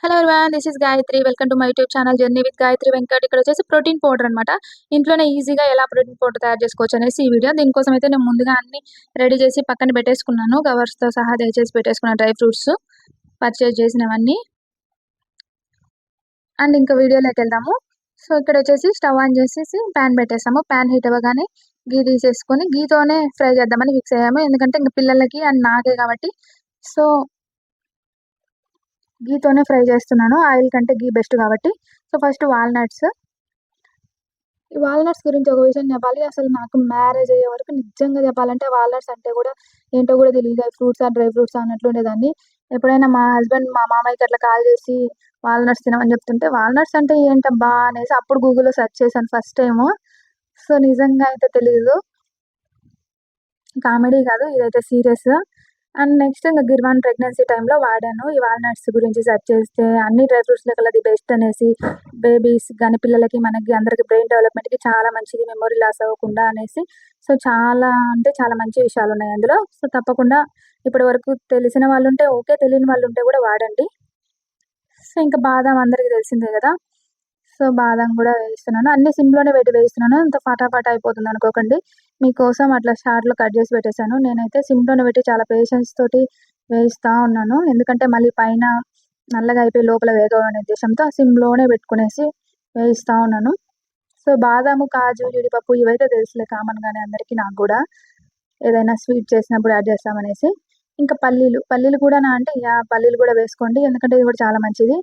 Hello everyone, this is Gayatri. Welcome to my YouTube channel journey with Gayatri Venkat. ఇక్కడ వచ్చేసి protein powder అనమాట. ఇంట్లోనే ఈజీగా ఎలా ప్రోటీన్ పౌడర్ తయారు చేసుకోవచ్చు అనేసి ఈ వీడియో. దీనికోసం అయితే నేను ముందుగా అన్ని రెడీ చేసి పక్కన పెట్టేసుకున్నాను. కవర్స్తో సహా దయచేసి పెట్టేసుకున్నాను, డ్రై ఫ్రూట్స్ పర్చేజ్ చేసినవన్నీ. అండ్ ఇంకా వీడియోలోకి వెళ్దాము. సో ఇక్కడ వచ్చేసి స్టవ్ ఆన్ చేసేసి ప్యాన్ పెట్టేసాము. ప్యాన్ హీట్ అవ్వగానే గీ తీసేసుకొని గీతోనే ఫ్రై చేద్దామని ఫిక్స్ అయ్యాము. ఎందుకంటే ఇంకా పిల్లలకి అండ్ నాకే కాబట్టి. సో గీతోనే ఫ్రై చేస్తున్నాను, ఆయిల్ కంటే గీ బెస్ట్ కాబట్టి. So first walnuts. ఈ వాల్నట్స్ గురించి ఒక విషయం చెప్పాలి. అసలు నాకు మ్యారేజ్ అయ్యే వరకు నిజంగా చెప్పాలంటే వాల్నట్స్ అంటే కూడా ఏంటో కూడా తెలియదు. అవి ఫ్రూట్సా డ్రై ఫ్రూట్సా అన్నట్లు ఉండేదాన్ని. ఎప్పుడైనా మా హస్బెండ్ మా మామయ్యకి అట్లా కాల్ చేసి వాల్నట్స్ తినమని చెప్తుంటే వాల్నట్స్ అంటే ఏంటబ్బా అనేసి అప్పుడు గూగుల్లో సెర్చ్ చేశాను ఫస్ట్ టైము. సో నిజంగా అయితే తెలియదు, కామెడీ కాదు ఇదైతే సీరియస్. అండ్ నెక్స్ట్ ఇంకా గిర్వాన్ ప్రెగ్నెన్సీ టైంలో వాడాను. ఈ వాల్నట్స్ గురించి సెర్చ్ చేస్తే అన్ని డ్రై ఫ్రూట్స్లో కల్లా అది బెస్ట్ అనేసి, బేబీస్ కానీ పిల్లలకి మనకి అందరికి బ్రెయిన్ డెవలప్మెంట్కి చాలా మంచిది, మెమొరీ లాస్ అవ్వకుండా అనేసి. సో చాలా అంటే చాలా మంచి విషయాలు ఉన్నాయి అందులో. సో తప్పకుండా ఇప్పటి వరకు తెలిసిన వాళ్ళు ఉంటే ఓకే, తెలియని వాళ్ళు ఉంటే కూడా వాడండి. సో ఇంకా బాదం అందరికీ తెలిసిందే కదా. సో బాదం కూడా వేస్తున్నాను, అన్ని సిమ్లోనే పెట్టి వేస్తున్నాను. ఇంత ఫటాఫట్ అయిపోతుంది అనుకోకండి. మీకోసం అట్లా షార్ట్లో కట్ చేసి పెట్టేశాను. నేనైతే సిమ్లోనే పెట్టి చాలా పేషెన్స్ తోటి వేయిస్తూ ఉన్నాను. ఎందుకంటే మళ్ళీ పైన నల్లగా అయిపోయి లోపల వేగవు అనే ఉద్దేశంతో సిమ్లోనే పెట్టుకునేసి వేయిస్తూ ఉన్నాను. సో బాదాము, కాజు, జీడిపప్పు ఇవైతే తెలుసులే కామన్గానే అందరికీ, నాకు కూడా ఏదైనా స్వీట్ చేసినప్పుడు యాడ్ చేస్తామనేసి. ఇంకా పల్లీలు కూడా అంటే పల్లీలు కూడా వేసుకోండి, ఎందుకంటే ఇది కూడా చాలా మంచిది.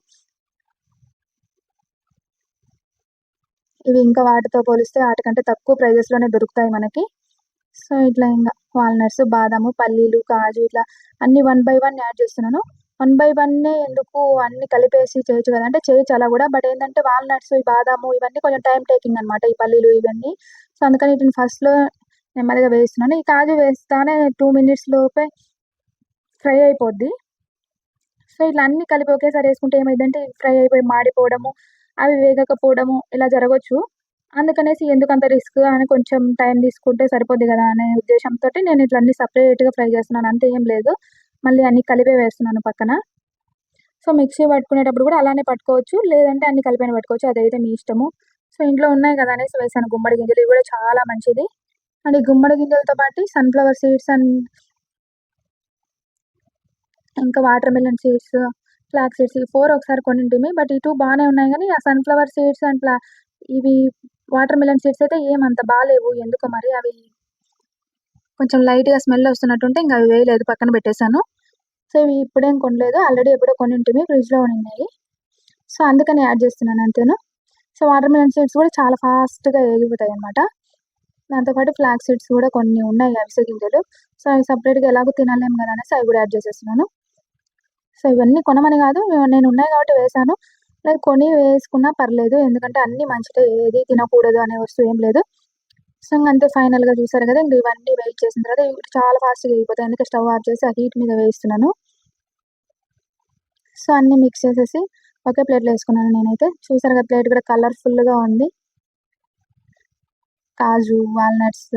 ఇవి ఇంకా వాటితో పోలిస్తే వాటికంటే తక్కువ ప్రైజెస్లోనే దొరుకుతాయి మనకి. సో ఇట్లా ఇంకా వాల్నట్స్, బాదాము, పల్లీలు, కాజు ఇట్లా అన్ని 1 బై 1 యాడ్ చేస్తున్నాను. 1 బై 1 ఎందుకు అన్ని కలిపేసి చేయొచ్చు కదా అంటే చేయొచ్చు అలా కూడా. బట్ ఏంటంటే వాల్నట్స్, ఈ బాదాము ఇవన్నీ కొంచెం టైం టేకింగ్ అనమాట, ఈ పల్లీలు ఇవన్నీ. సో అందుకని వీటిని ఫస్ట్లో నెమ్మదిగా వేస్తున్నాను. ఈ కాజు వేస్తానే 2 మినిట్స్ లోపే ఫ్రై అయిపోద్ది. సో ఇట్లా అన్ని కలిపి ఒకేసారి వేసుకుంటే ఏమైందంటే ఫ్రై అయిపోయి మాడిపోవడము, అవి వేగకపోవడము ఇలా జరగవచ్చు. అందుకనేసి ఎందుకంత రిస్క్ అని కొంచెం టైం తీసుకుంటే సరిపోద్ది కదా అనే ఉద్దేశంతోటి నేను ఇట్లా అన్ని సపరేట్గా ఫ్రై చేస్తున్నాను, అంతే, ఏం లేదు. మళ్ళీ అన్ని కలిపే వేస్తున్నాను పక్కన. సో మిక్సీ పట్టుకునేటప్పుడు కూడా అలానే పట్టుకోవచ్చు, లేదంటే అన్ని కలిపైన పట్టుకోవచ్చు, అదైతే మీ ఇష్టము. సో ఇంట్లో ఉన్నాయి కదా అనేసి వేసాను గుమ్మడి గింజలు, ఇవి కూడా చాలా మంచిది. అండ్ ఈ గుమ్మడి గింజలతో పాటు సన్ఫ్లవర్ సీడ్స్ అండ్ ఇంకా watermelon seeds, flax seeds, ఈ 4 ఒకసారి కొనింటిమి. బట్ ఈ 2 బాగానే ఉన్నాయి కానీ ఆ సన్ఫ్లవర్ సీడ్స్ అండ్ ఇవి వాటర్ మిలన్ సీడ్స్ అయితే ఏమంత బాగాలేవు ఎందుకో మరి. అవి కొంచెం లైట్గా స్మెల్ వస్తున్నట్టుంటే ఇంకా అవి వేయలేదు, పక్కన పెట్టేశాను. సో ఇవి ఇప్పుడేం కొనలేదు, ఆల్రెడీ ఎప్పుడో కొనింటిమి, ఫ్రిడ్జ్లో ఉన్నాయి. సో అందుకని యాడ్ చేస్తున్నాను అంతేను. సో వాటర్ మిలన్ సీడ్స్ కూడా చాలా ఫాస్ట్గా వేగిపోతాయి అనమాట. దాంతోపాటు ఫ్లాక్ సీడ్స్ కూడా కొన్ని ఉన్నాయి, అవిసె గింజలు. సో అవి సపరేట్గా ఎలాగో తినలేము కదా అనేసి అవి కూడా యాడ్ చేసేస్తున్నాను. సో ఇవన్నీ కొనమని కాదు, నేను ఉన్నాయి కాబట్టి వేశాను. లేదు కొని వేసుకున్నా పర్లేదు, ఎందుకంటే అన్నీ మంచిదే, ఏది తినకూడదు అనే వస్తువు ఏం లేదు. సో ఇంకంతే, ఫైనల్గా చూసారు కదా. ఇంక ఇవన్నీ వెయిట్ చేసిన తర్వాత ఇవి చాలా ఫాస్ట్గా అయిపోతాయి, అందుకే స్టవ్ ఆఫ్ చేసి ఆ హీట్ మీద వేయిస్తున్నాను. సో అన్నీ మిక్స్ చేసేసి ఒకే ప్లేట్లో వేసుకున్నాను నేనైతే. చూసారు కదా, ప్లేట్ కూడా కలర్ఫుల్గా ఉంది. కాజు, వాల్నట్స్,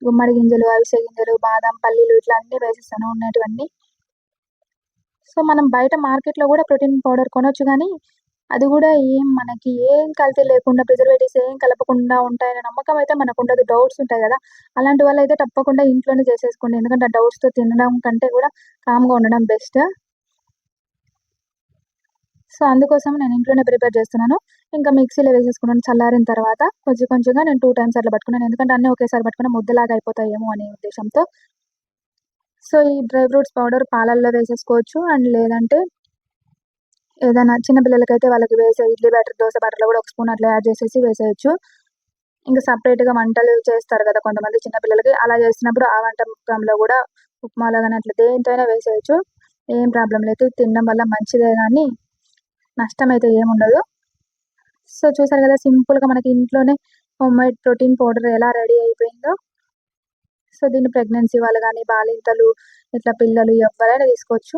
గుమ్మడి గింజలు, అవిసె గింజలు, బాదం, పల్లీలు ఇట్లా అన్నీ వేసేస్తాను ఉన్నటివన్నీ. సో మనం బయట మార్కెట్లో కూడా ప్రోటీన్ పౌడర్ కొనొచ్చు కానీ అది కూడా మనకి ఏం కల్తీ లేకుండా, ప్రిజర్వేటివ్స్ ఏం కలపకుండా ఉంటాయనే నమ్మకం అయితే మనకు ఉండదు. డౌట్స్ ఉంటాయి కదా, అలాంటి వాళ్ళు అయితే తప్పకుండా ఇంట్లోనే చేసేసుకోండి. ఎందుకంటే ఆ డౌట్స్తో తినడం కంటే కూడా కామ్గా ఉండడం బెస్ట్. సో అందుకోసం నేను ఇంట్లోనే ప్రిపేర్ చేస్తున్నాను. ఇంకా మిక్సీలో వేసేసుకున్నాను. చల్లారిన తర్వాత కొంచెం కొంచెంగా నేను 2 టైమ్స్ అట్లా పట్టుకున్నాను, ఎందుకంటే అన్నీ ఒకేసారి పట్టుకున్న ముద్దలాగా అయిపోతాయేమో అనే ఉద్దేశంతో. సో ఈ డ్రై ఫ్రూట్స్ పౌడర్ పాలల్లో వేసేసుకోవచ్చు, అండ్ లేదంటే ఏదైనా చిన్న పిల్లలకైతే వాళ్ళకి వేసే ఇడ్లీ బ్యాటర్, దోశ బ్యాటర్లో కూడా ఒక స్పూన్ అట్లా యాడ్ చేసేసి వేసేయచ్చు. ఇంకా సపరేట్గా వంటలు చేస్తారు కదా కొంతమంది చిన్న పిల్లలకి, అలా చేసినప్పుడు ఆ వంటకంలో కూడా ఉప్మాలో కానీ అట్లా దేంతో అయినా వేసేయచ్చు, ఏం ప్రాబ్లం లేదు. తినడం వల్ల మంచిదే కానీ నష్టం అయితే ఏముండదు. సో చూసారు కదా, సింపుల్గా మనకి ఇంట్లోనే హోమ్మేడ్ ప్రోటీన్ పౌడర్ ఎలా రెడీ అయిపోయిందో. సో దీన్ని ప్రెగ్నెన్సీ వాళ్ళు కానీ, బాలింతలు, ఇట్లా పిల్లలు ఎవరైనా తీసుకోవచ్చు.